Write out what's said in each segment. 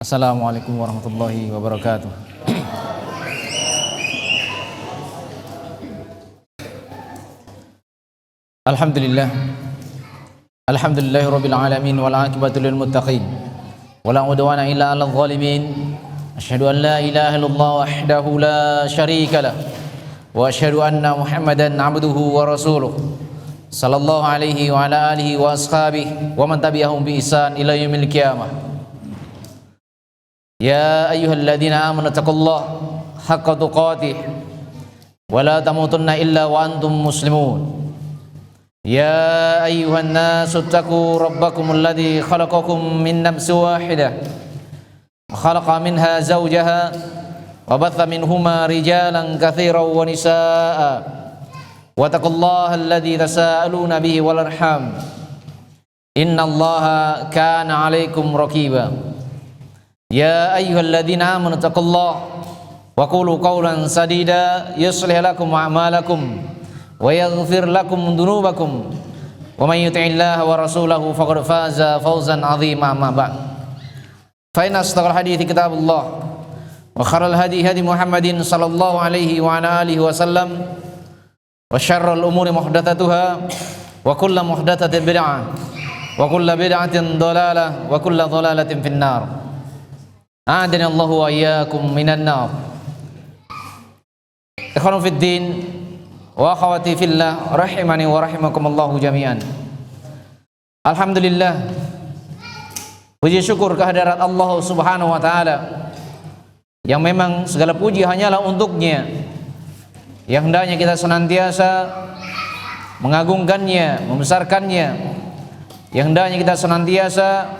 Assalamualaikum warahmatullahi wabarakatuh. Alhamdulillah. Alhamdulillahi rabbil alamin wal aqibatu lil muttaqin. Wala udwana illa 'alal zalimin. Asyhadu an la ilaha illallah wahdahu la syarika lah. Wa asyhadu anna Muhammadan 'abduhu wa rasuluh. Sallallahu alaihi wa ala alihi wa ashabihi wa man tabi'ahum bi ihsan ila yaumil qiyamah. Ya ayyuhalladzina amanu taqullaha haqqa tuqatih wa la tamutunna illa wa antum muslimun. Ya ayyuhan nasu taqu rabbakumul ladzi khalaqakum min nafsin wahidah wa khalaqa minha zawjaha wa batha minhuma rijalan katsiran wa nisaa'a wa taqullaha alladzi tasaaluna bihi wal arham innallaha kana 'alaikum raqiba. Ya ayyuhalladzina amanu taqullaha wa qulu qawlan sadida yuslih lakum a'malakum wa yaghfir lakum dhunubakum wa may yuti'illaha wa rasulahu faqad faza fawzan 'azima. Amma ba'd, fa inna asdaqal hadithi kitabullah wa khairal hadi hadi Muhammadin sallallahu alaihi wa ala alihi wasallam wa syarrul umuri muhdatsatuha wa kullu muhdatsatin bid'ah wa kullu bid'atin dhalalah wa kullu dhalalatin finnar. A'adana Allahu wa iyyakum minan nar. Ikhwanu fid din wa akhawati fillah rahimani wa rahimakumullah jami'an. Alhamdulillah, puji syukur kehadirat Allah Subhanahu wa taala yang memang segala puji hanyalah untuknya, yang hendaknya kita senantiasa mengagungkannya, membesarkannya, yang hendaknya kita senantiasa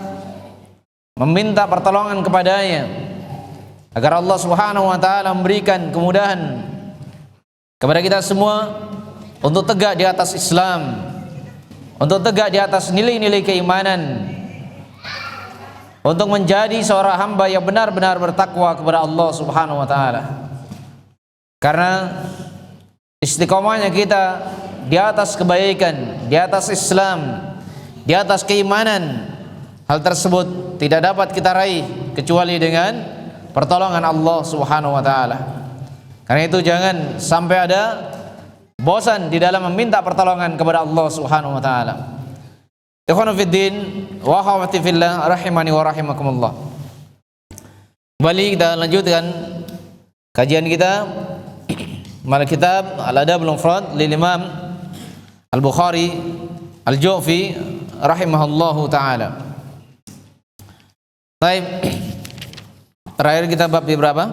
meminta pertolongan kepadanya agar Allah Subhanahu wa taala memberikan kemudahan kepada kita semua untuk tegak di atas Islam, untuk tegak di atas nilai-nilai keimanan, untuk menjadi seorang hamba yang benar-benar bertakwa kepada Allah Subhanahu wa taala. Karena istiqomahnya kita di atas kebaikan, di atas Islam, di atas keimanan, hal tersebut tidak dapat kita raih kecuali dengan pertolongan Allah Subhanahu wa taala. Karena itu jangan sampai ada bosan di dalam meminta pertolongan kepada Allah Subhanahu wa taala. Ikhwanu fid din wa akhwati fillah rahimani wa rahimakumullah. Kembali kita lanjutkan kajian kita mal kitab Al-Adabul Mufrad lil Imam Al-Bukhari Al-Ju'fi rahimahullahu taala. Baik, terakhir kita bab di berapa?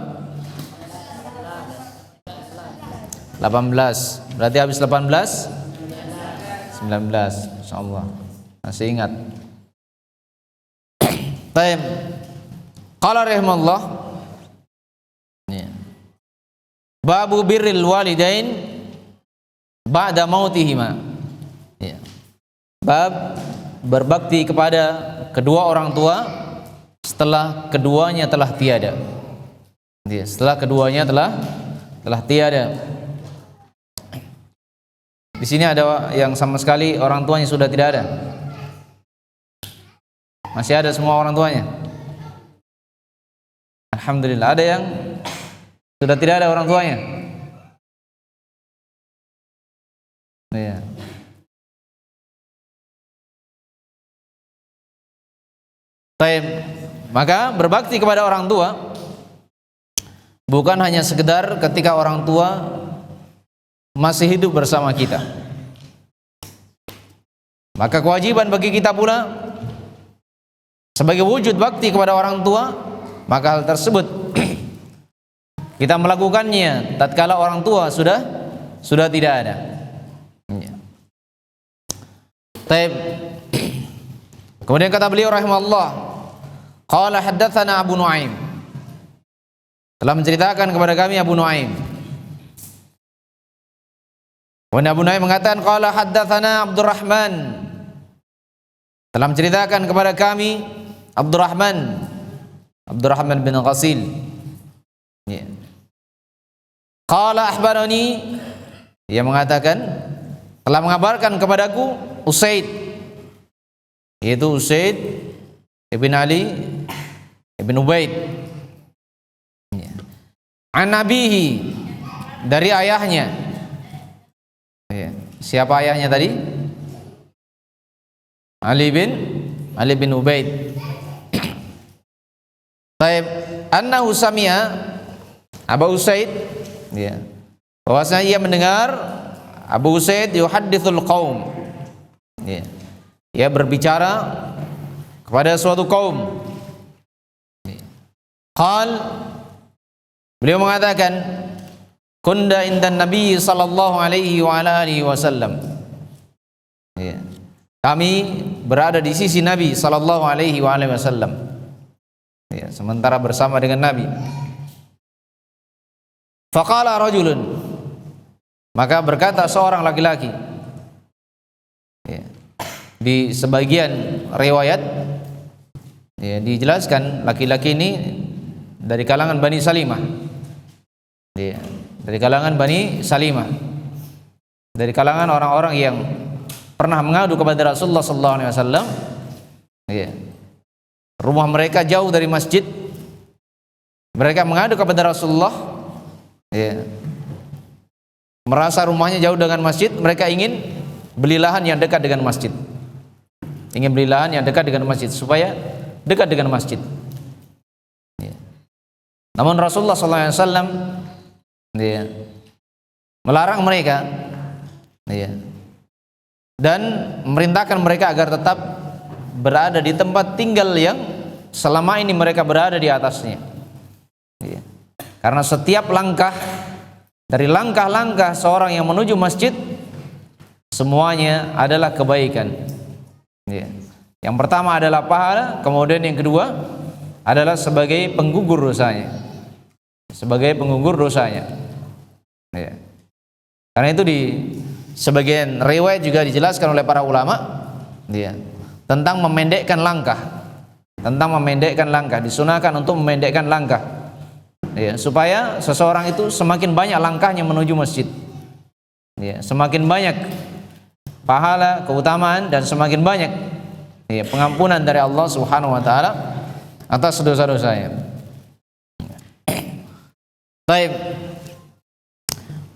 18. Berarti habis 18? 19. Insyaallah. Masih ingat. Baik. Qala rahimahullah. Babu birril walidain ba'da mautihima. Ya. Bab berbakti kepada kedua orang tua setelah keduanya telah tiada. Setelah keduanya telah tiada. Di sini ada yang sama sekali orang tuanya sudah tidak ada. Masih ada semua orang tuanya? Alhamdulillah. Ada yang sudah tidak ada orang tuanya? Iya. Baik. Maka berbakti kepada orang tua bukan hanya sekedar ketika orang tua masih hidup bersama kita. Maka kewajiban bagi kita pula sebagai wujud bakti kepada orang tua, maka hal tersebut kita melakukannya tatkala orang tua sudah tidak ada. Baik. Kemudian kata beliau rahimahullah, qala haddatsana Abu Nuaim, telah menceritakan kepada kami Abu Nuaim. Kemudian Abu Nuaim mengatakan qala haddatsana Abdurrahman, telah menceritakan kepada kami Abdurrahman bin Ghasil. Qala akhbarani, ia mengatakan telah mengabarkan kepadaku Usaid, yaitu Usaid ibn Ali ibn Ubaid. An nabihi, dari ayahnya. Siapa ayahnya tadi? Ali bin Ubaid. Taib annahu sami'a Abu Usaid, ya, bahwasanya ia mendengar Abu Usaid yuhaddithul qaum, ya, ia berbicara kepada suatu kaum. Qal, beliau mengatakan, kunda indan Nabi sallallahu alaihi wa ala alihi wasallam, ya, kami berada di sisi Nabi sallallahu alaihi wa alihi wasallam, ya, sementara bersama dengan Nabi. Faqala rajulun, maka berkata seorang laki-laki, ya, di sebagian riwayat, ya, dijelaskan laki-laki ini dari kalangan Bani Salimah, ya, dari kalangan Bani Salimah, dari kalangan orang-orang yang pernah mengadu kepada Rasulullah sallallahu alaihi wasallam, ya, rumah mereka jauh dari masjid, mereka mengadu kepada Rasulullah, ya, merasa rumahnya jauh dengan masjid, mereka ingin beli lahan yang dekat dengan masjid, ingin beli lahan yang dekat dengan masjid supaya dekat dengan masjid, ya. Namun Rasulullah SAW, ya, melarang mereka, ya, dan memerintahkan mereka agar tetap berada di tempat tinggal yang selama ini mereka berada di atasnya, ya. Karena setiap langkah dari langkah-langkah seorang yang menuju masjid, semuanya adalah kebaikan, ya. Yang pertama adalah pahala, kemudian yang kedua adalah sebagai penggugur dosanya, sebagai penggugur dosanya, ya. Karena itu di sebagian riwayat juga dijelaskan oleh para ulama, ya, tentang memendekkan langkah, disunahkan untuk memendekkan langkah, ya, supaya seseorang itu semakin banyak langkahnya menuju masjid, ya, semakin banyak pahala, keutamaan, dan semakin banyak, ya, pengampunan dari Allah Subhanahu wa taala atas dosa-dosanya. Baik.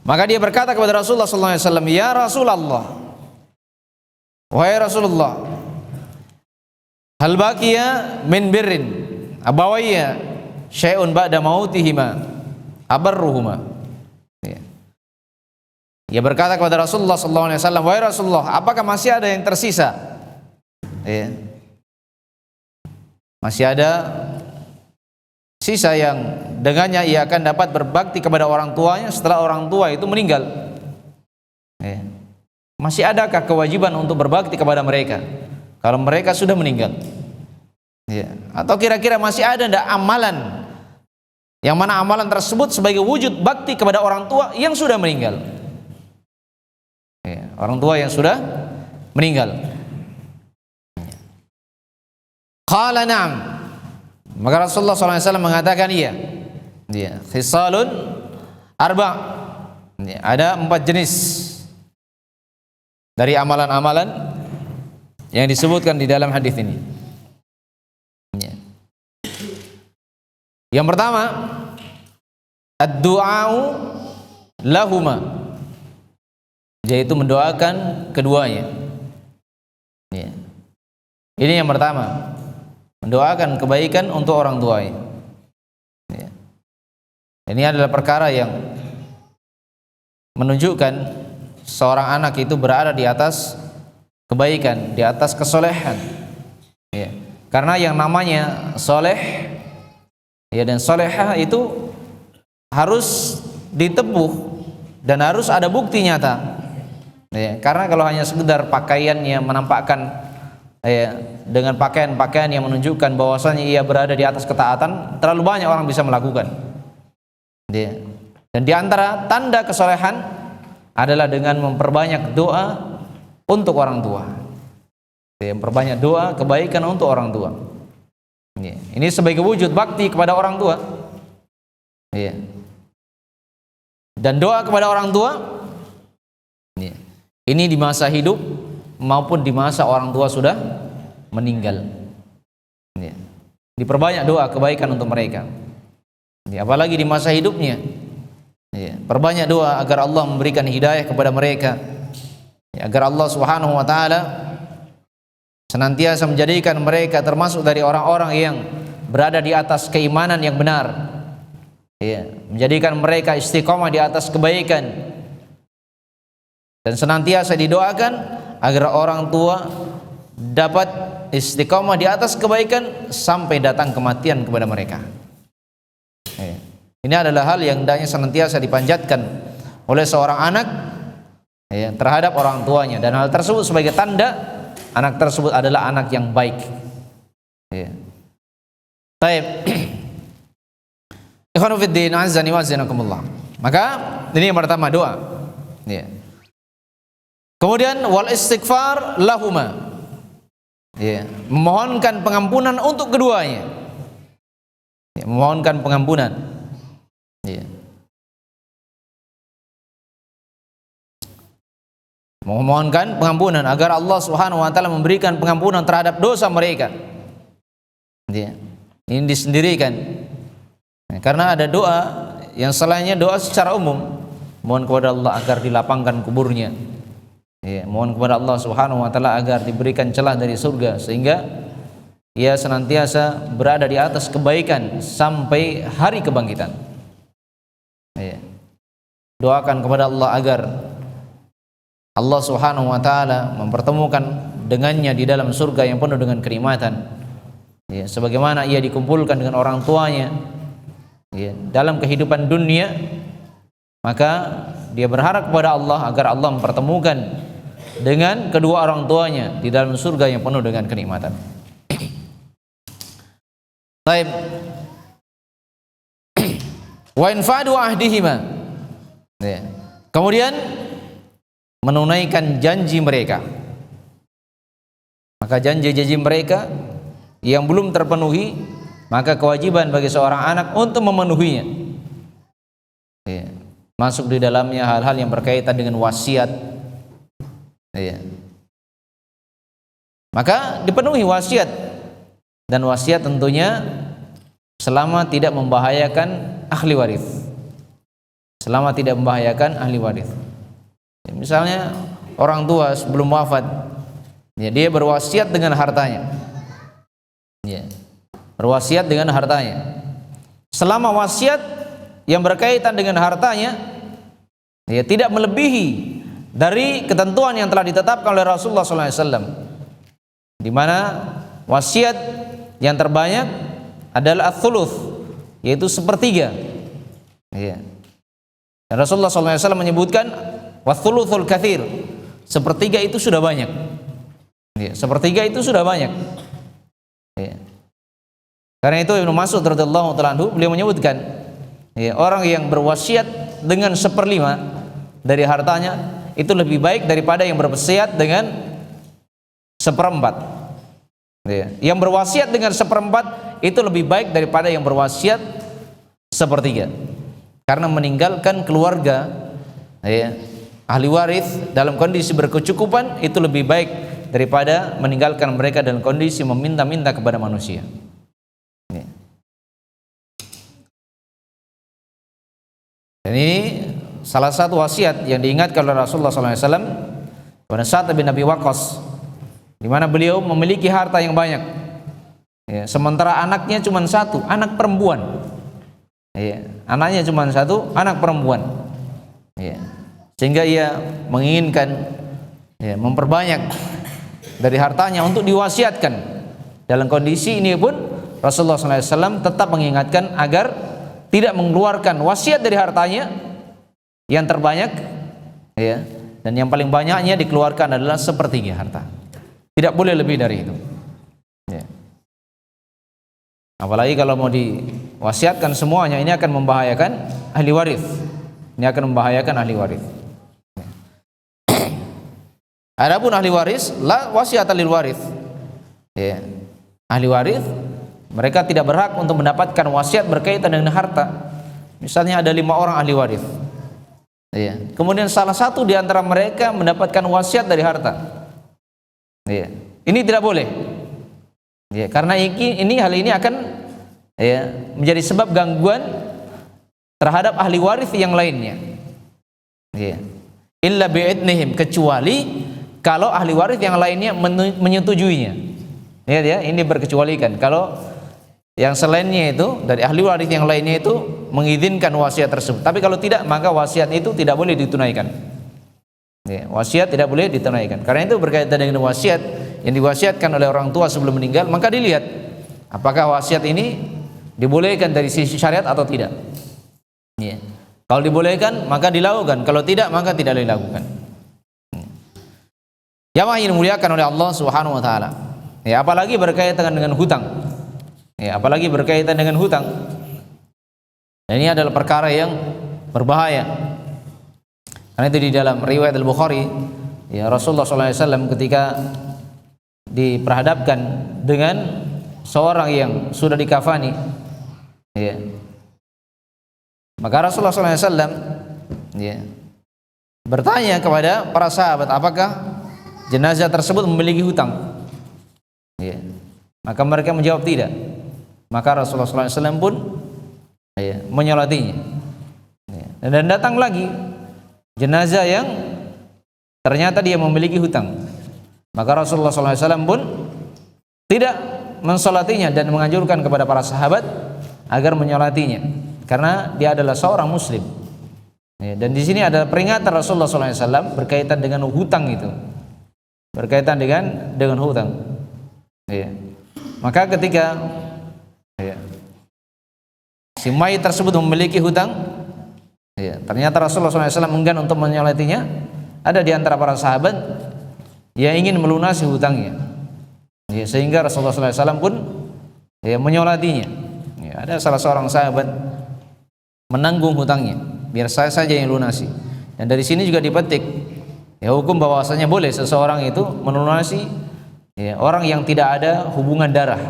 Maka dia berkata kepada Rasulullah sallallahu alaihi wasallam, "Ya Rasulullah, wahai Rasulullah, hal baqiya min birrin abawayya syai'un ba'da mautihima abarruhuma." Ya. Dia berkata kepada Rasulullah sallallahu alaihi wasallam, "Wahai Rasulullah, apakah masih ada yang tersisa?" Ya. Masih ada sisa yang dengannya ia akan dapat berbakti kepada orang tuanya setelah orang tua itu meninggal. Ya. Masih adakah kewajiban untuk berbakti kepada mereka kalau mereka sudah meninggal? Ya. Atau kira-kira masih ada tidak amalan yang mana amalan tersebut sebagai wujud bakti kepada orang tua yang sudah meninggal? Ya. Orang tua yang sudah meninggal. Qala na'am. Maka Rasulullah SAW mengatakan iya. Dia khisalun arba'. Ya, ada 4 jenis dari amalan-amalan yang disebutkan di dalam hadis ini. Ya. Yang pertama, ad-du'a'u lahuma, yaitu mendoakan keduanya. Ya. Ini yang pertama, mendoakan kebaikan untuk orang tuanya. Ya. Ini adalah perkara yang menunjukkan seorang anak itu berada di atas kebaikan, di atas kesolehan. Ya. Karena yang namanya soleh, ya, dan solehah itu harus ditepuh dan harus ada bukti nyata. Ya. Karena kalau hanya sekedar pakaiannya menampakkan, ya, dengan pakaian-pakaian yang menunjukkan bahwasanya ia berada di atas ketaatan, terlalu banyak orang bisa melakukan. Ya. Dan di antara tanda kesolehan adalah dengan memperbanyak doa untuk orang tua. Ya, memperbanyak doa kebaikan untuk orang tua. Ya. Ini sebagai wujud bakti kepada orang tua. Ya. Dan doa kepada orang tua, ya, ini di masa hidup maupun di masa orang tua sudah meninggal. Ya. diperbanyak doa kebaikan untuk mereka. Ya, apalagi di masa hidupnya. Ya, perbanyak doa agar Allah memberikan hidayah kepada mereka. Ya, agar Allah Subhanahu wa taala senantiasa menjadikan mereka termasuk dari orang-orang yang berada di atas keimanan yang benar. Ya, menjadikan mereka istiqomah di atas kebaikan. Dan senantiasa didoakan agar orang tua dapat istiqomah di atas kebaikan sampai datang kematian kepada mereka. Ini adalah hal yang hendaknya senantiasa dipanjatkan oleh seorang anak terhadap orang tuanya, dan hal tersebut sebagai tanda anak tersebut adalah anak yang baik. Baik. Ikhwanu fiddin, azzani wa azanakumullah. Maka ini yang pertama, doa. Kemudian wal istighfar lahuma. Memohonkan pengampunan untuk keduanya. Memohonkan pengampunan. Memohonkan pengampunan agar Allah Subhanahu wa taala memberikan pengampunan terhadap dosa mereka. Ini disendirikan. Karena ada doa yang selainnya doa secara umum. Mohon kepada Allah agar dilapangkan kuburnya. Mohon kepada Allah Subhanahu wa taala agar diberikan celah dari surga sehingga ia senantiasa berada di atas kebaikan sampai hari kebangkitan. Doakan kepada Allah agar Allah Subhanahu wa taala mempertemukan dengannya di dalam surga yang penuh dengan kenikmatan. Sebagaimana ia dikumpulkan dengan orang tuanya dalam kehidupan dunia, maka dia berharap kepada Allah agar Allah mempertemukan dengan kedua orang tuanya di dalam surga yang penuh dengan kenikmatan. Baik. Wa infadu ahdihima. Kemudian menunaikan janji mereka. Maka janji-janji mereka yang belum terpenuhi, maka kewajiban bagi seorang anak untuk memenuhinya. Masuk di dalamnya hal-hal yang berkaitan dengan wasiat. Maka dipenuhi wasiat, dan wasiat tentunya selama tidak membahayakan ahli waris. Selama tidak membahayakan ahli waris. Misalnya orang tua sebelum wafat, dia berwasiat dengan hartanya. Berwasiat dengan hartanya. Selama wasiat yang berkaitan dengan hartanya tidak melebihi dari ketentuan yang telah ditetapkan oleh Rasulullah SAW, di mana wasiat yang terbanyak adalah ats-tsuluts, yaitu sepertiga. Dan Rasulullah SAW menyebutkan watsulusul katsir, sepertiga itu sudah banyak. Sepertiga itu sudah banyak. Karena itu Ibnu Mas'ud radhiyallahu ta'ala anhu beliau menyebutkan, orang yang berwasiat dengan 1/5 dari hartanya itu lebih baik daripada yang berwasiat dengan 1/4. Yang berwasiat dengan 1/4 itu lebih baik daripada yang berwasiat 1/3. Karena meninggalkan keluarga ahli waris dalam kondisi berkecukupan itu lebih baik daripada meninggalkan mereka dalam kondisi meminta-minta kepada manusia. Dan ini salah satu wasiat yang diingatkan oleh Rasulullah SAW pada Sa'd bin Abi Waqqas, di mana beliau memiliki harta yang banyak, sementara anaknya cuma satu, anak perempuan. Anaknya cuma satu, anak perempuan. Sehingga ia menginginkan memperbanyak dari hartanya untuk diwasiatkan. Dalam kondisi ini pun Rasulullah SAW tetap mengingatkan agar tidak mengeluarkan wasiat dari hartanya yang terbanyak, dan yang paling banyaknya dikeluarkan adalah 1/3 harta. Tidak boleh lebih dari itu. Apalagi kalau mau diwasiatkan semuanya, ini akan membahayakan ahli waris. Ini akan membahayakan ahli waris. Adapun ahli waris, la wasiata lil waris. Ahli waris mereka tidak berhak untuk mendapatkan wasiat berkaitan dengan harta. Misalnya ada 5 orang ahli waris. Kemudian salah satu di antara mereka mendapatkan wasiat dari harta. Ini tidak boleh. Ya, karena hal ini akan ya menjadi sebab gangguan terhadap ahli waris yang lainnya. Ya. Illa bi'idnihim, kecuali kalau ahli waris yang lainnya menyetujuinya. Ya, ini berkecualikan. Kalau yang selainnya itu dari ahli waris yang lainnya itu mengizinkan wasiat tersebut. Tapi kalau tidak, maka wasiat itu tidak boleh ditunaikan. Ya, wasiat tidak boleh ditunaikan. Karena itu berkaitan dengan wasiat yang diwasiatkan oleh orang tua sebelum meninggal, maka dilihat apakah wasiat ini dibolehkan dari sisi syariat atau tidak. Ya. Kalau dibolehkan maka dilakukan, kalau tidak maka tidak dilakukan. Jamaah yang dimuliakan oleh Allah Subhanahu wa taala. Ya, apalagi berkaitan dengan hutang. Ya, apalagi berkaitan dengan hutang. Dan ini adalah perkara yang berbahaya. Karena itu di dalam riwayat Al-Bukhari, ya Rasulullah SAW ketika diperhadapkan dengan seorang yang sudah dikafani, ya, maka Rasulullah SAW ya, bertanya kepada para sahabat, apakah jenazah tersebut memiliki hutang? Ya. Maka mereka menjawab tidak. Maka Rasulullah SAW pun ya, menyolatinya. Ya. Dan datang lagi jenazah yang ternyata dia memiliki hutang. Maka Rasulullah SAW pun tidak mensolatinya dan menganjurkan kepada para sahabat agar menyolatinya, karena dia adalah seorang muslim. Ya. Dan di sini ada peringatan Rasulullah SAW berkaitan dengan hutang itu. Berkaitan dengan hutang. Ya. Maka ketika ya, si mayit tersebut memiliki hutang, ya, ternyata Rasulullah SAW enggan untuk menyolatinya. Ada di antara para sahabat yang ingin melunasi hutangnya, ya, sehingga Rasulullah SAW pun ya, menyolatinya. Ya, ada salah seorang sahabat menanggung hutangnya, biar saya saja yang lunasi. Dan dari sini juga dipetik ya hukum bahwasanya boleh seseorang itu melunasi ya, orang yang tidak ada hubungan darah.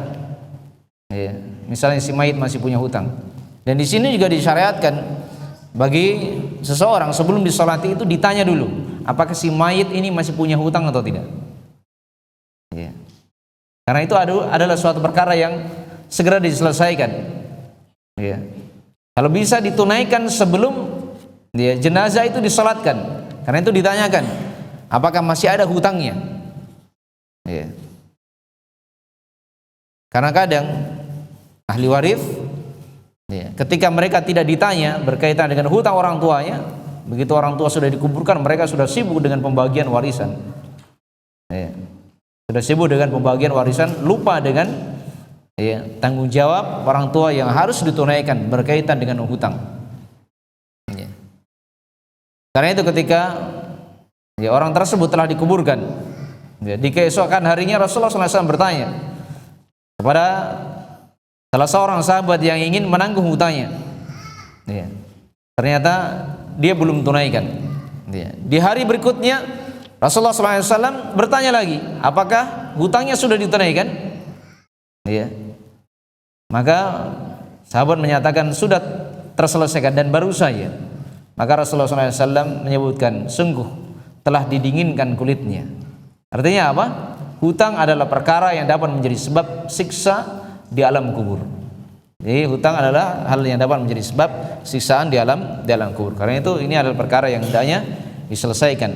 Ya, misalnya si mayit masih punya hutang. Dan di sini juga disyariatkan bagi seseorang sebelum disolati itu ditanya dulu, apakah si mayit ini masih punya hutang atau tidak. Ya. Karena itu adalah suatu perkara yang segera diselesaikan. Ya. Kalau bisa ditunaikan sebelum ya, jenazah itu disolatkan. Karena itu ditanyakan, apakah masih ada hutangnya. Ya. Karena kadang ahli waris ya, ketika mereka tidak ditanya berkaitan dengan hutang orang tuanya, begitu orang tua sudah dikuburkan, mereka sudah sibuk dengan pembagian warisan. Ya. Sudah sibuk dengan pembagian warisan, lupa dengan ya, tanggung jawab orang tua yang harus ditunaikan berkaitan dengan hutang. Ya. Karena itu ketika ya, orang tersebut telah dikuburkan, ya, di keesokan harinya Rasulullah SAW bertanya kepada salah seorang sahabat yang ingin menanggung hutangnya. Ya. Ternyata dia belum tunaikan. Ya. Di hari berikutnya Rasulullah SAW bertanya lagi, apakah hutangnya sudah ditunaikan? Ya. Maka sahabat menyatakan sudah terselesaikan dan baru saja. Maka Rasulullah SAW menyebutkan, sungguh telah didinginkan kulitnya. Artinya apa? Hutang adalah perkara yang dapat menjadi sebab siksa di alam kubur. Jadi hutang adalah hal yang dapat menjadi sebab siksaan di alam kubur. Karena itu ini adalah perkara yang hendaknya diselesaikan.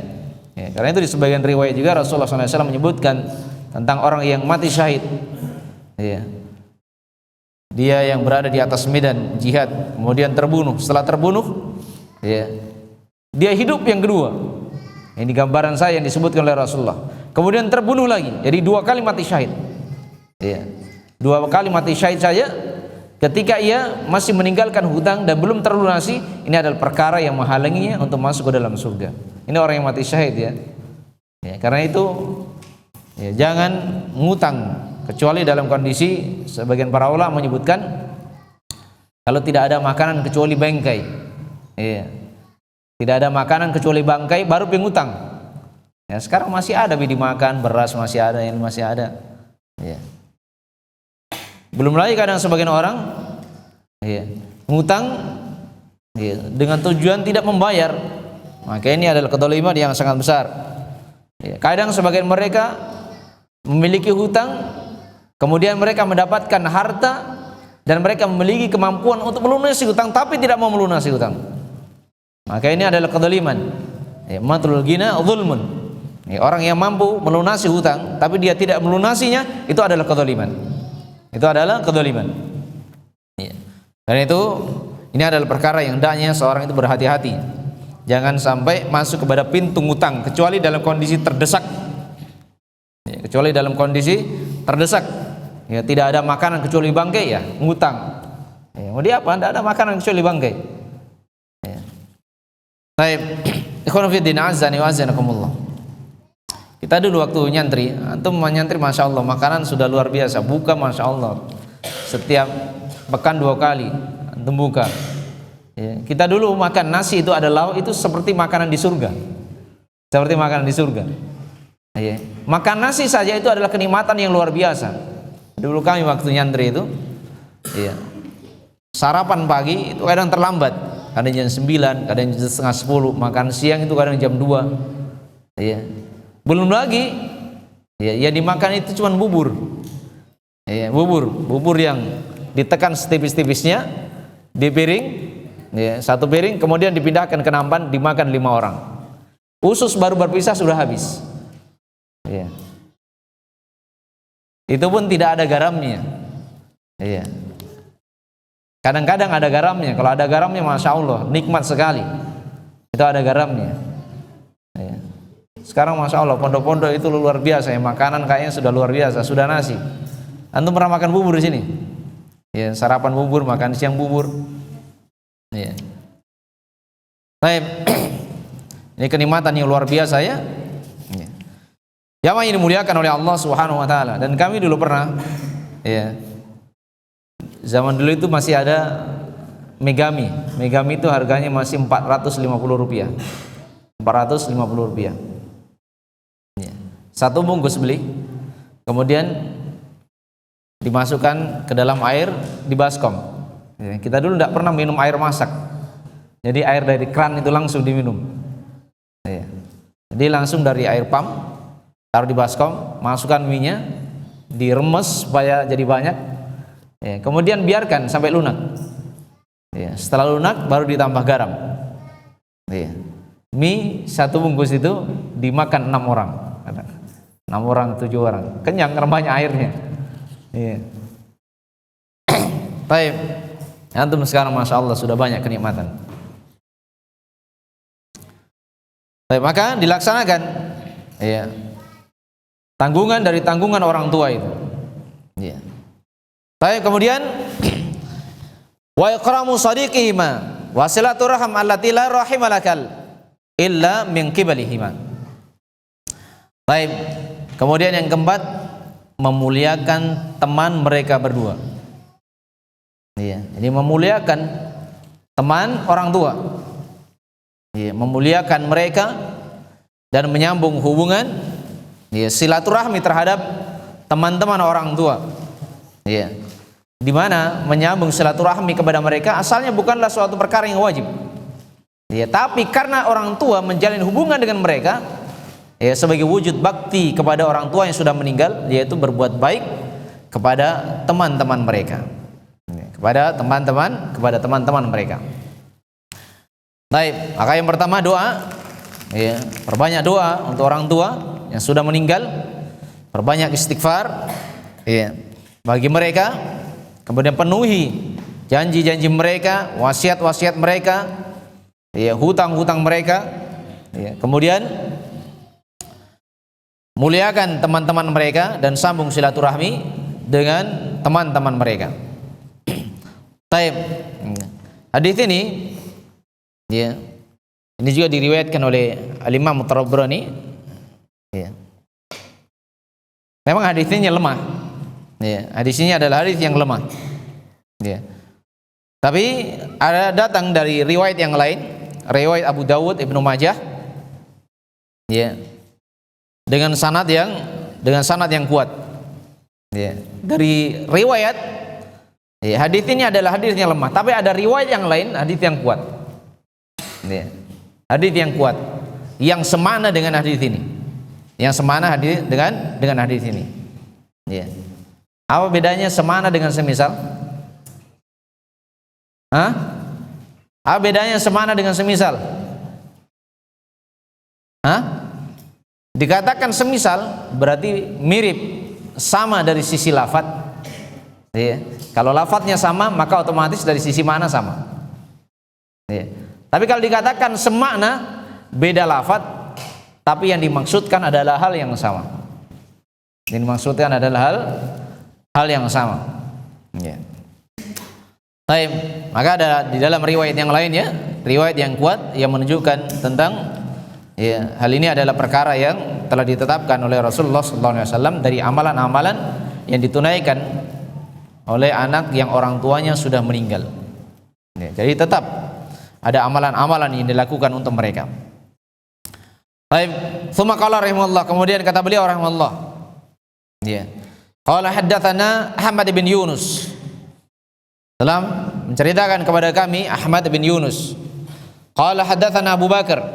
Ya, karena itu di sebagian riwayat juga Rasulullah SAW menyebutkan tentang orang yang mati syahid. Ya. Dia yang berada di atas medan jihad, kemudian terbunuh. Setelah terbunuh, ya, dia hidup yang kedua. Ini gambaran saya yang disebutkan oleh Rasulullah. Kemudian terbunuh lagi, jadi 2 kali mati syahid. Ya. 2 kali mati syahid saja. Ketika ia masih meninggalkan hutang dan belum terlunasi, ini adalah perkara yang menghalanginya untuk masuk ke dalam surga. Ini orang yang mati syahid ya. Ya, karena itu ya, jangan ngutang kecuali dalam kondisi sebagian para ulama menyebutkan kalau tidak ada makanan kecuali bangkai. Ya. Tidak ada makanan kecuali bangkai baru pengutang. Ya, sekarang masih ada dimakan, beras masih ada, yang masih ada. Ya. Belum lagi kadang sebagian orang ya, ngutang ya, dengan tujuan tidak membayar. Maka ini adalah kedzaliman yang sangat besar. Ya, kadang sebagian mereka memiliki hutang kemudian mereka mendapatkan harta dan mereka memiliki kemampuan untuk melunasi hutang tapi tidak mau melunasi hutang, maka ini adalah kezaliman. Matlul ghina zulmun. Orang yang mampu melunasi hutang tapi dia tidak melunasinya, itu adalah kezaliman. Itu adalah kezaliman. Dan itu, ini adalah perkara yang hendaknya seorang itu berhati-hati. Jangan sampai masuk kepada pintu ngutang kecuali dalam kondisi terdesak. Kecuali dalam kondisi terdesak. Ya, tidak ada makanan kecuali bangkai, ya ngutang. Ya, mau dia apa? Tidak ada makanan kecuali bangkai. Ya. Baik, ikhwan fillah azani wa azanakumullah. Kita dulu waktu nyantri, antum menyantri, masya Allah, makanan sudah luar biasa. Buka, masya Allah, setiap pekan 2 kali antum buka. Ya. Kita dulu makan nasi itu ada lauk, itu seperti makanan di surga. Seperti makanan di surga. Ya. Makan nasi saja itu adalah kenikmatan yang luar biasa. Dulu kami waktu nyantri itu, iya, sarapan pagi itu kadang terlambat, kadang jam 9, kadang jam setengah 10, makan siang itu kadang jam 2, iya. Belum lagi, ya, yang dimakan itu cuma bubur, iya, bubur yang ditekan setipis-tipisnya di piring, ya, 1 piring, kemudian dipindahkan ke nampan, dimakan 5 orang. Usus baru berpisah sudah habis, iya. Itu pun tidak ada garamnya. Iya. Kadang-kadang ada garamnya. Kalau ada garamnya, masya Allah, nikmat sekali. Itu ada garamnya. Iya. Sekarang masya Allah, pondok-pondok itu luar biasa. Ya, makanan kayaknya sudah luar biasa. Sudah nasi. Antum pernah makan bubur di sini? Ya, sarapan bubur, makan siang bubur. Iya. Baik. Ini kenikmatan yang luar biasa, ya. Yang ini dimuliakan oleh Allah Subhanahu wa taala. Dan kami dulu pernah, ya, zaman dulu itu masih ada Megami. Megami itu harganya masih 450 rupiah. 450 rupiah. Ya. 1 bungkus beli, kemudian dimasukkan ke dalam air di baskom. Ya, kita dulu tidak pernah minum air masak. Jadi air dari keran itu langsung diminum. Ya. Jadi langsung dari air pump, taruh di baskom, masukkan minyak, diremes supaya jadi banyak, ya, kemudian biarkan sampai lunak, ya, setelah lunak baru ditambah garam, ya. Mie 1 bungkus itu dimakan 6 orang, 6 orang, 7 orang, kenyang karena banyak airnya, ya. Baik, antum sekarang masya Allah sudah banyak kenikmatan. Baik, maka dilaksanakan, ya, tanggungan dari tanggungan orang tua itu. Ya. Baik, kemudian wa ikramu sadiqihima wa silaturaham allati la rahimalakal illa min qibalihima. Baik, kemudian yang keempat, memuliakan teman mereka berdua. Iya, jadi memuliakan teman orang tua. Iya, memuliakan mereka dan menyambung hubungan, ya, silaturahmi terhadap teman-teman orang tua. Ya. Di mana menyambung silaturahmi kepada mereka asalnya bukanlah suatu perkara yang wajib. Ya, tapi karena orang tua menjalin hubungan dengan mereka, ya, sebagai wujud bakti kepada orang tua yang sudah meninggal, yaitu berbuat baik kepada teman-teman mereka. Ya, kepada teman-teman mereka. Baik, maka yang pertama doa, ya, perbanyak doa untuk orang tua yang sudah meninggal, perbanyak istighfar, ya, bagi mereka, kemudian penuhi janji-janji mereka, wasiat-wasiat mereka, ya, hutang-hutang mereka, ya, kemudian muliakan teman-teman mereka dan sambung silaturahmi dengan teman-teman mereka. Baik, hadis ini, ya, ini juga diriwayatkan oleh Al-Imam At-Tabrani. Ya. Memang hadis ini lemah. Ya, hadis ini adalah hadis yang lemah. Ya. Tapi ada datang dari riwayat yang lain, riwayat Abu Dawud, Ibnu Majah, ya, dengan sanad yang kuat. Ya. Dari riwayat, ya, hadis ini adalah hadis yang lemah. Tapi ada riwayat yang lain, hadis yang kuat. Ya. Hadis yang kuat, yang semana dengan hadis ini, yang semana hadis dengan hadis ini. Ya. Apa bedanya semana dengan semisal? Hah? Apa bedanya semana dengan semisal? Hah? Dikatakan semisal berarti mirip, sama dari sisi lafadz. Ya. Kalau lafadznya sama, maka otomatis dari sisi mana sama. Ya. Tapi kalau dikatakan semakna, beda lafadz, tapi yang dimaksudkan adalah hal yang sama. Yang dimaksudkan adalah hal yang sama. Ya. Baik, maka ada di dalam riwayat yang lain ya, riwayat yang kuat yang menunjukkan tentang ya, hal ini adalah perkara yang telah ditetapkan oleh Rasulullah SAW dari amalan-amalan yang ditunaikan oleh anak yang orang tuanya sudah meninggal. Ya, jadi tetap ada amalan-amalan yang dilakukan untuk mereka. Baik, tsumma qala rahimahullah, kemudian kata beliau rahimahullah. Ya. Qala haddatsana Ahmad bin Yunus. Dalam menceritakan kepada kami Ahmad bin Yunus. Qala haddatsana Abu Bakar.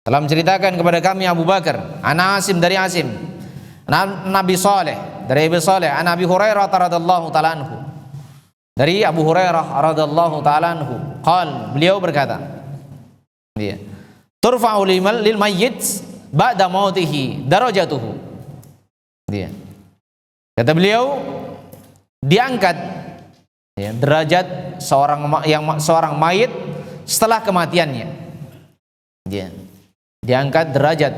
Dalam menceritakan kepada kami Abu Bakar, ana Asim dari Asim, Nabi Saleh dari Abi Saleh, an Abi Hurairah radhiyallahu taala anhu. Dari Abu Hurairah radhiyallahu taala anhu, beliau berkata, dia turfa'u lil mayyit ba'da mautihi darajatuhu. Dia kata beliau, diangkat ya, derajat seorang mayit setelah kematiannya. Dia diangkat derajat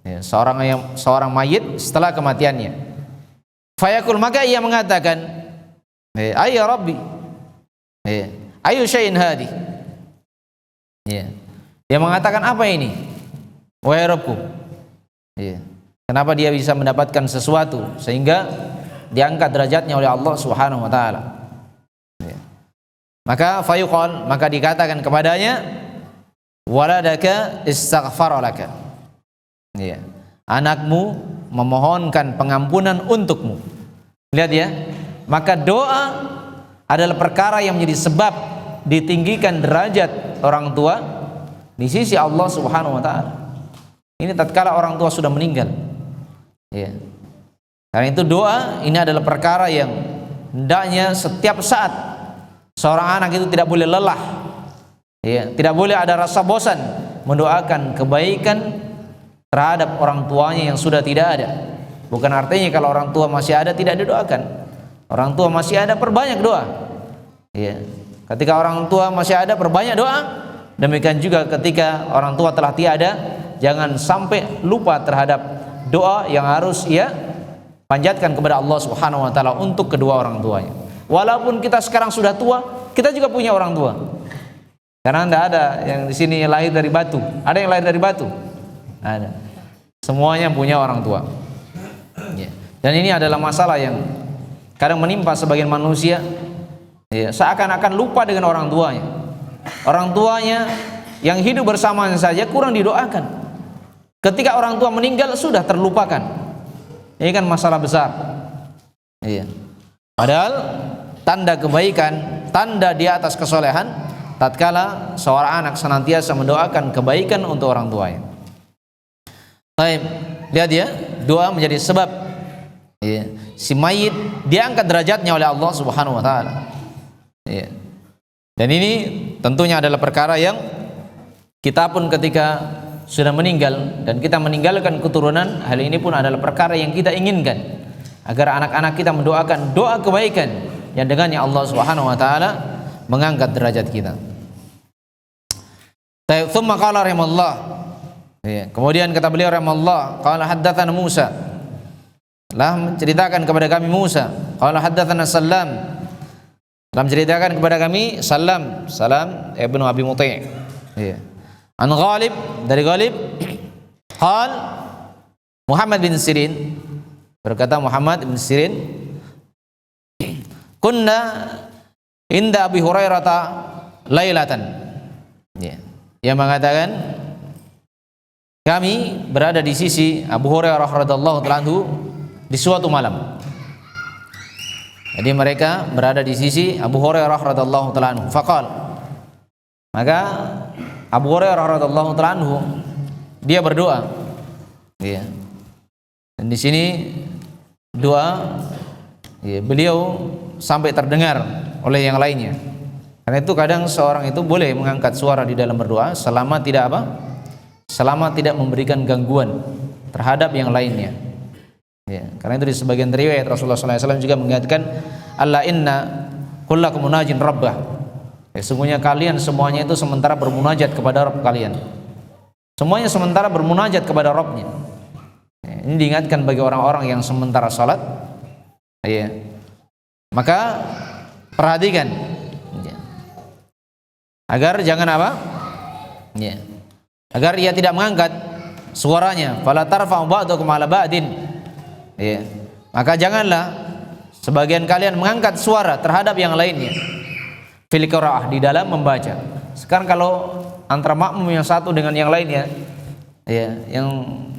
ya, seorang mayit setelah kematiannya. Fayaqul, maka ia mengatakan, ay ya Rabbi, ayu syai'in hadi. Ya. Dia mengatakan, apa ini wahai Rabbku? Ya. Kenapa dia bisa mendapatkan sesuatu sehingga diangkat derajatnya oleh Allah Subhanahu wa taala? Ya. Maka fayuqal, maka dikatakan kepadanya, waladaka istaghfara laka. Ya. Anakmu memohonkan pengampunan untukmu. Lihat ya, maka doa adalah perkara yang menjadi sebab ditinggikan derajat orang tua di sisi Allah Subhanahu wa taala. Ini tatkala orang tua sudah meninggal. Ya. Karena itu doa ini adalah perkara yang hendaknya setiap saat seorang anak itu tidak boleh lelah. Ya, tidak boleh ada rasa bosan mendoakan kebaikan terhadap orang tuanya yang sudah tidak ada. Bukan artinya kalau orang tua masih ada tidak didoakan. Orang tua masih ada, perbanyak doa. Ya. Ketika orang tua masih ada, perbanyak doa. Demikian juga ketika orang tua telah tiada, jangan sampai lupa terhadap doa yang harus ia panjatkan kepada Allah Subhanahu wa taala untuk kedua orang tuanya. Walaupun kita sekarang sudah tua, kita juga punya orang tua. Karena tidak ada yang di sini lahir dari batu. Ada yang lahir dari batu? Ada. Semuanya punya orang tua. Ya. Dan ini adalah masalah yang kadang menimpa sebagian manusia. Ya, seakan-akan lupa dengan orang tuanya. Orang tuanya yang hidup bersamanya saja kurang didoakan. Ketika orang tua meninggal sudah terlupakan. Ini kan masalah besar. Ya. Padahal tanda kebaikan, tanda di atas kesolehan, tatkala seorang anak senantiasa mendoakan kebaikan untuk orang tuanya. Baik, lihat ya, doa menjadi sebab ya, si mayit diangkat derajatnya oleh Allah Subhanahu wa taala. Ya. Dan ini tentunya adalah perkara yang kita pun ketika sudah meninggal dan kita meninggalkan keturunan, hal ini pun adalah perkara yang kita inginkan agar anak-anak kita mendoakan doa kebaikan yang dengannya Allah Subhanahu wa taala mengangkat derajat kita. Tsumma qala rahimallah. Ya, kemudian kata beliau rahimallah, qala haddatsana Musa. Telah menceritakan kepada kami Musa. Qala haddatsana Sallam. Telah menceritakan kepada kami Salam ibnu Abi Muti'. Ya. An Ghalib, dari Ghalib. Qal Muhammad bin Sirin, berkata Muhammad bin Sirin, kunna inda Abi Hurairah lailatan. Ya. Yang mengatakan kami berada di sisi Abu Hurairah radhiyallahu ta'ala anhu di suatu malam. Jadi mereka berada di sisi Abu Hurairah radhiyallahu ta'ala anhu. Faqal, maka Abu Hurairah radhiyallahu ta'ala anhu dia berdoa. Ya. Dan di sini doa ya, beliau sampai terdengar oleh yang lainnya. Karena itu kadang seorang itu boleh mengangkat suara di dalam berdoa selama tidak apa? Selama tidak memberikan gangguan terhadap yang lainnya. Ya, karena itu di sebagian riwayat Rasulullah SAW juga mengatakan, "Alla inna kullakum munajin rabbah." Ya, sungguhnya kalian semuanya itu sementara bermunajat kepada Rabb kalian. Semuanya sementara bermunajat kepada Rabbnya. Ya, ini diingatkan bagi orang-orang yang sementara salat. Ya. Maka perhatikan, ya, agar jangan apa? Ya. Agar ia tidak mengangkat suaranya. Fala tarfa'u ba'dukum 'ala ba'din. Ya. Maka janganlah sebagian kalian mengangkat suara terhadap yang lainnya. Fil qiraah, di dalam membaca. Sekarang kalau antara makmum yang satu dengan yang lainnya, ya, yang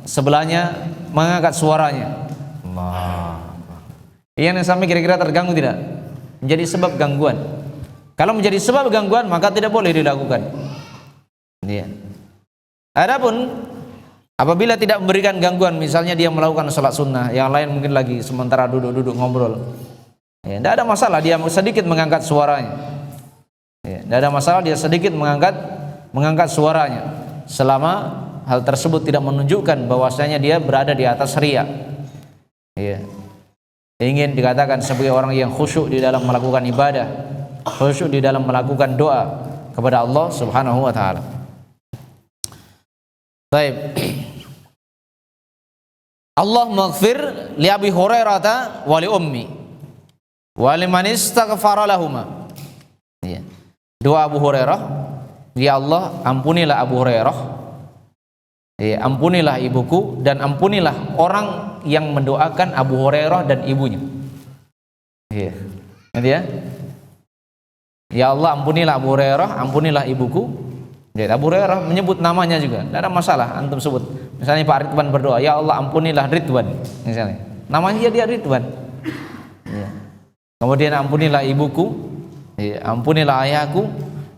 sebelahnya mengangkat suaranya, Allah, yang sampai kira-kira terganggu tidak? Menjadi sebab gangguan. Kalau menjadi sebab gangguan maka tidak boleh dilakukan. Ya. Adapun apabila tidak memberikan gangguan, misalnya dia melakukan salat sunnah, yang lain mungkin lagi sementara duduk-duduk ngobrol, ya, tidak ada masalah dia sedikit mengangkat suaranya. Ya, tidak ada masalah dia sedikit mengangkat suaranya, selama hal tersebut tidak menunjukkan bahwasanya dia berada di atas riya. Ya. Ingin dikatakan sebagai orang yang khusyuk di dalam melakukan ibadah, khusyuk di dalam melakukan doa kepada Allah Subhanahu wa taala. Baik. Allah maghfir li Abi Hurairah wa li ummi wa liman istaghfara lahuma. Ya. Doa Abu Hurairah, ya Allah, ampunilah Abu Hurairah, ya, ampunilah ibuku, dan ampunilah orang yang mendoakan Abu Hurairah dan ibunya. Ya. Ya. Ya Allah, ampunilah Abu Hurairah, ampunilah ibuku. Ya, Abu Hurairah menyebut namanya juga, tidak ada masalah antum sebut. Misalnya Pak Ridwan berdoa, ya Allah ampunilah Ridwan, misalnya namanya dia Ridwan. Ya. Kemudian ampunilah ibuku, ya, ampunilah ayahku,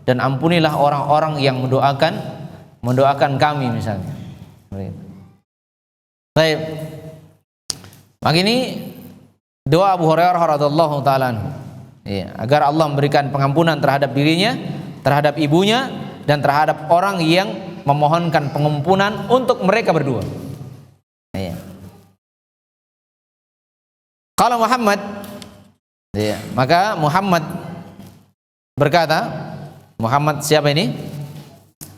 dan ampunilah orang-orang yang mendoakan kami, misalnya. Baik. Maka ini doa Abu Hurairah radhiyallahu taala, ya, agar Allah memberikan pengampunan terhadap dirinya, terhadap ibunya, dan terhadap orang yang memohonkan pengampunan untuk mereka berdua. Ya. Kalau Muhammad, ya, maka Muhammad berkata, Muhammad siapa ini?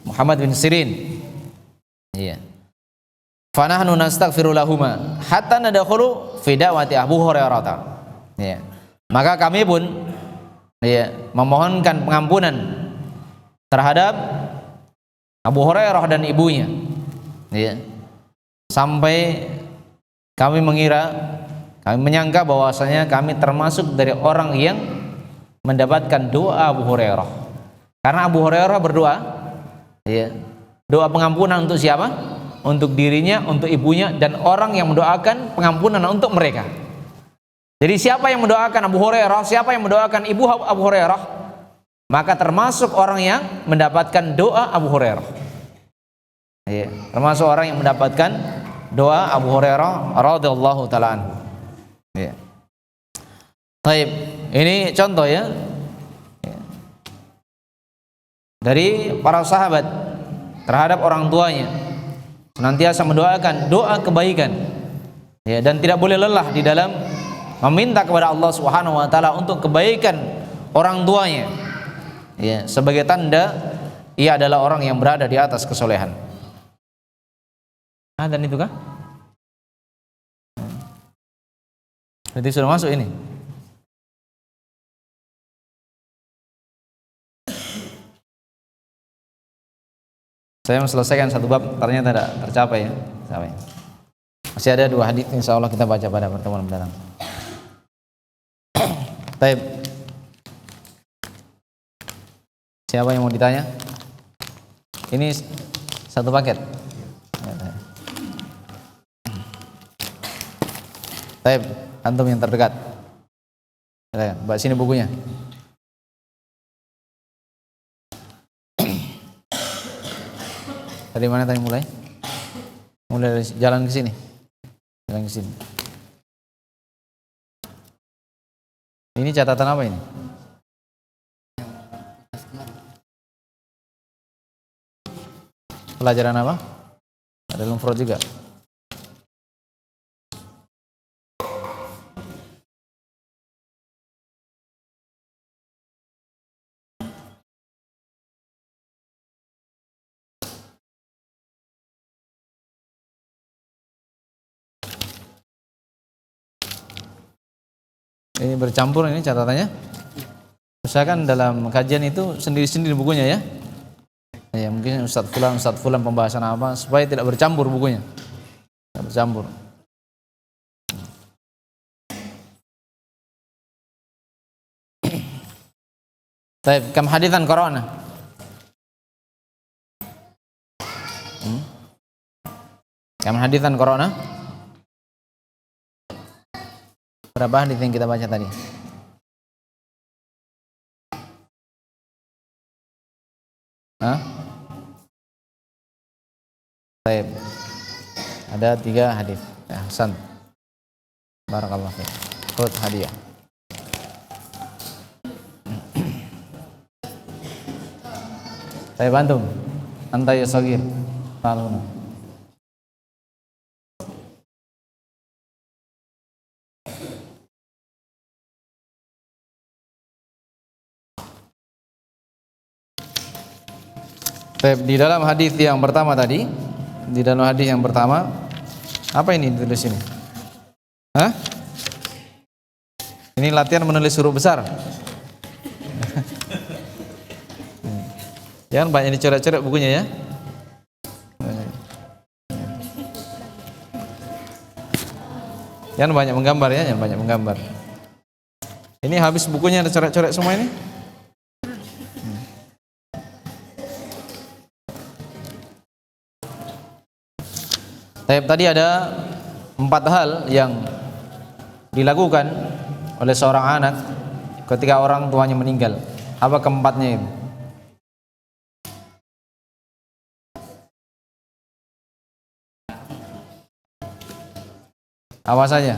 Muhammad bin Sirin. Iya. Fanahnu nastaghfiru lahuma hatta nadkhulu fi da'wati Abu Hurairah. Ya. Maka kami pun, ya, memohonkan pengampunan terhadap Abu Hurairah dan ibunya, ya, sampai kami menyangka bahwasanya kami termasuk dari orang yang mendapatkan doa Abu Hurairah. Karena Abu Hurairah berdoa, ya, doa pengampunan untuk siapa? Untuk dirinya, untuk ibunya, dan orang yang mendoakan pengampunan untuk mereka. Jadi siapa yang mendoakan Abu Hurairah, siapa yang mendoakan ibu Abu Hurairah, maka termasuk orang yang mendapatkan doa Abu Hurairah. Ya, termasuk orang yang mendapatkan doa Abu Hurairah radhiyallahu taala anhu. Ya. Baik, ini contoh, ya, dari para sahabat terhadap orang tuanya, senantiasa mendoakan doa kebaikan, ya, dan tidak boleh lelah di dalam meminta kepada Allah Subhanahu wa taala untuk kebaikan orang tuanya. Ya, sebagai tanda ia adalah orang yang berada di atas kesolehan. Dan itu kah? Berarti sudah masuk ini. Saya selesaikan satu bab, ternyata tidak tercapai, ya. Masih ada 2 hadis, insya Allah kita baca pada pertemuan mendatang. Baik. Siapa yang mau ditanya? Ini satu paket. Baik, antum yang terdekat. Mbak, sini bukunya. Dari mana tadi mulai? Mulai dari jalan ke sini. Jalan ke sini. Ini catatan apa ini? Pelajaran apa? Ada lumfrod juga. Ini bercampur ini catatannya. Usahakan dalam kajian itu sendiri-sendiri bukunya ya. Ya mungkin Ustadz Fulan pembahasan apa supaya tidak bercampur bukunya. Tidak bercampur. Baik, kam haditsan qara'na? Kam haditsan qara'na? Berapa hadits yang kita baca tadi? Hah? Baik. Ada 3 hadits. Ya, Hasan. Barakallahu fiik. Khudh hadiah. Baik, antum. Anta ya sagir. Taluna. Di dalam hadis yang pertama tadi, apa ini ditulis ini? Hah? Ini latihan menulis huruf besar. Jangan banyak dicoret-coret bukunya ya. Jangan banyak menggambar ya, jangan banyak menggambar. Ini habis bukunya ada coret-coret semua ini. Tadi ada 4 hal yang dilakukan oleh seorang anak ketika orang tuanya meninggal. Apa keempatnya itu? Apa saja?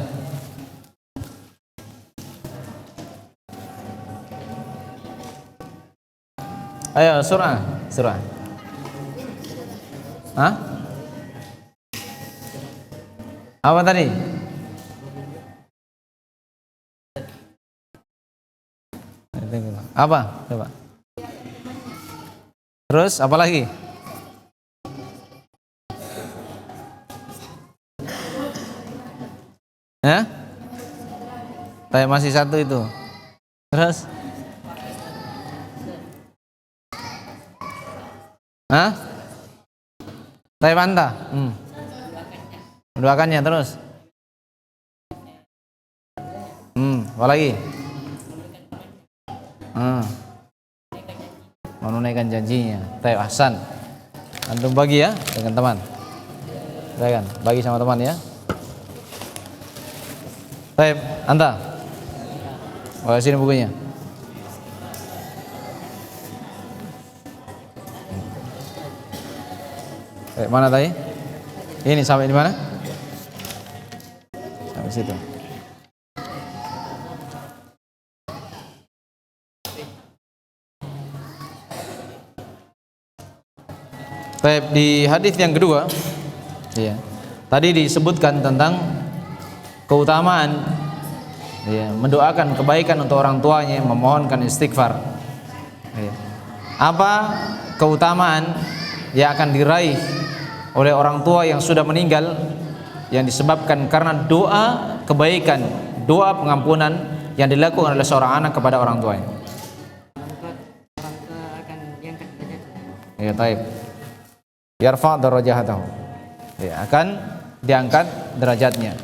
Ayo surah. Hah? Apa tadi? Apa? Coba. Terus apa lagi? Hah? Saya masih 1 itu. Terus? Hah? Saya bantah. Mendoakannya terus. Apa lagi? Menunaikan janjinya. Baik, Hasan. Antum bagi ya dengan teman. Silakan, bagi sama teman ya. Baik, Anta. Bawa sini bukunya. Baik, mana tadi? Ini sampai di mana? Sampai situ. Baik, di hadis yang kedua, ya, tadi disebutkan tentang keutamaan, ya, mendoakan kebaikan untuk orang tuanya, memohonkan istighfar. Ya. Apa keutamaan yang akan diraih oleh orang tua yang sudah meninggal yang disebabkan karena doa kebaikan, doa pengampunan yang dilakukan oleh seorang anak kepada orang tuanya? Orang tua akan diangkat derajatnya. Ya, taib. Yarfa darajatahu. Ya, akan diangkat derajatnya.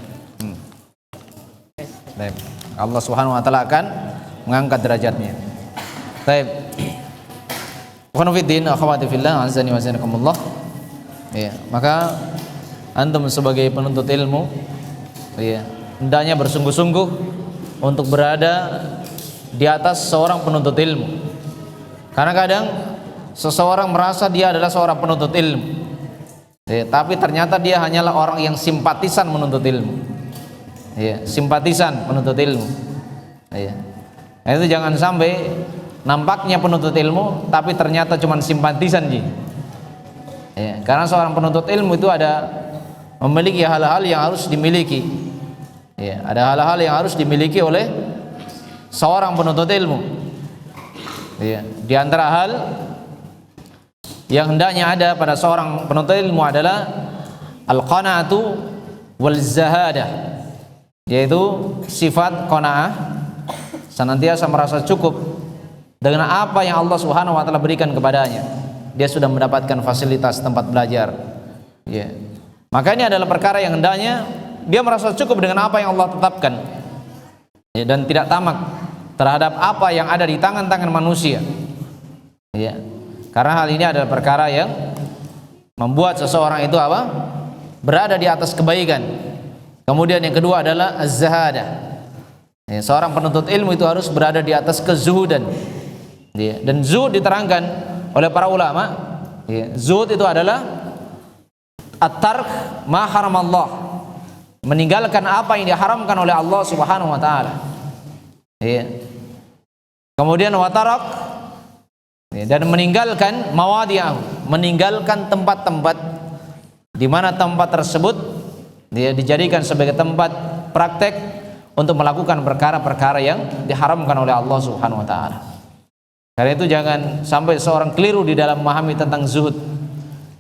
Taib. Allah Subhanahu wa taala akan mengangkat derajatnya. Taib. Wa nufiddin akhwati fillah azani wa janakumullah. Ya, maka antum sebagai penuntut ilmu, ya, hendaknya bersungguh-sungguh untuk berada di atas seorang penuntut ilmu. Karena kadang seseorang merasa dia adalah seorang penuntut ilmu, ya, tapi ternyata dia hanyalah orang yang simpatisan menuntut ilmu, ya, simpatisan menuntut ilmu, ya. Nah, itu jangan sampai nampaknya penuntut ilmu tapi ternyata cuma simpatisan ji. Ya, karena seorang penuntut ilmu itu ada memiliki hal-hal yang harus dimiliki. Ya, ada hal-hal yang harus dimiliki oleh seorang penuntut ilmu. Ya, di antara hal yang hendaknya ada pada seorang penuntut ilmu adalah al-qanaatu wal zahadah, yaitu sifat qanaah, senantiasa merasa cukup dengan apa yang Allah Subhanahu wa taala berikan kepadanya. Dia sudah mendapatkan fasilitas tempat belajar. Ya. Maka ini adalah perkara yang hendaknya dia merasa cukup dengan apa yang Allah tetapkan. Ya, dan tidak tamak terhadap apa yang ada di tangan-tangan manusia. Ya. Karena hal ini adalah perkara yang membuat seseorang itu apa? Berada di atas kebaikan. Kemudian yang kedua adalah az-zahadah. Ya, seorang penuntut ilmu itu harus berada di atas kezuhudan. Ya, dan zuhud diterangkan oleh para ulama. Ya, zuhud itu adalah at-tark ma haramallah, meninggalkan apa yang diharamkan oleh Allah Subhanahu wa taala. Ya. Kemudian watarak, ya, dan meninggalkan mawadi'ahu, meninggalkan tempat-tempat di mana tempat tersebut dia dijadikan sebagai tempat praktek untuk melakukan perkara-perkara yang diharamkan oleh Allah Subhanahu wa taala. Karena itu jangan sampai seorang keliru di dalam memahami tentang zuhud.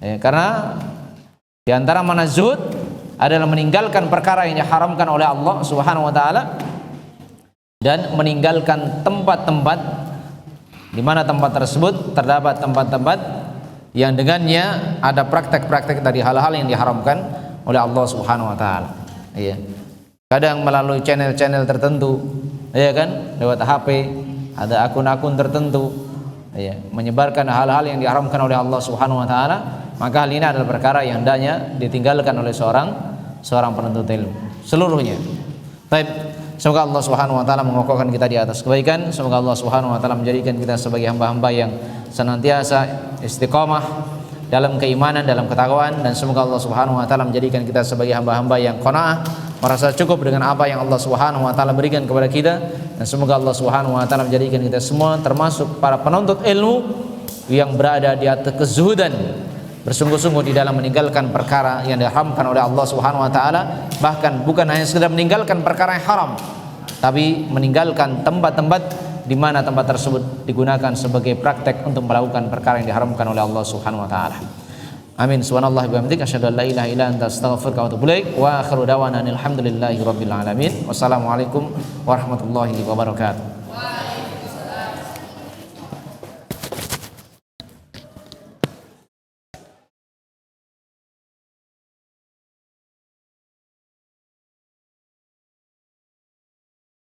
Ya, karena di antara mana zuhud adalah meninggalkan perkara yang diharamkan oleh Allah Subhanahu wa taala dan meninggalkan tempat-tempat di mana tempat tersebut terdapat tempat-tempat yang dengannya ada praktek-praktek dari hal-hal yang diharamkan oleh Allah Subhanahu wa taala. Iya. Kadang melalui channel-channel tertentu, ya kan? Lewat HP, ada akun-akun tertentu, ya, menyebarkan hal-hal yang diharamkan oleh Allah Subhanahu wa taala, maka hal ini adalah perkara yang hendaknya ditinggalkan oleh seorang penuntut ilmu seluruhnya. Baik, semoga Allah Subhanahu wa taala mengokohkan kita di atas kebaikan. Semoga Allah Subhanahu wa taala menjadikan kita sebagai hamba-hamba yang senantiasa istiqamah dalam keimanan, dalam ketakwaan, dan semoga Allah Subhanahu wa taala menjadikan kita sebagai hamba-hamba yang qanaah, merasa cukup dengan apa yang Allah Subhanahu wa taala berikan kepada kita, dan semoga Allah Subhanahu wa taala menjadikan kita semua termasuk para penuntut ilmu yang berada di atas kezuhudan, bersungguh-sungguh di dalam meninggalkan perkara yang diharamkan oleh Allah Subhanahu wa taala, bahkan bukan hanya sekedar meninggalkan perkara yang haram, tapi meninggalkan tempat-tempat di mana tempat tersebut digunakan sebagai praktek untuk melakukan perkara yang diharamkan oleh Allah Subhanahu wa taala. Amin. Subhanallah wa bihamdika asyhadu an la ilaha illa anta astaghfiruka wa atubu ilaik. Wa akhiru da'wana alhamdulillahi rabbil alamin. Wassalamualaikum warahmatullahi wabarakatuh.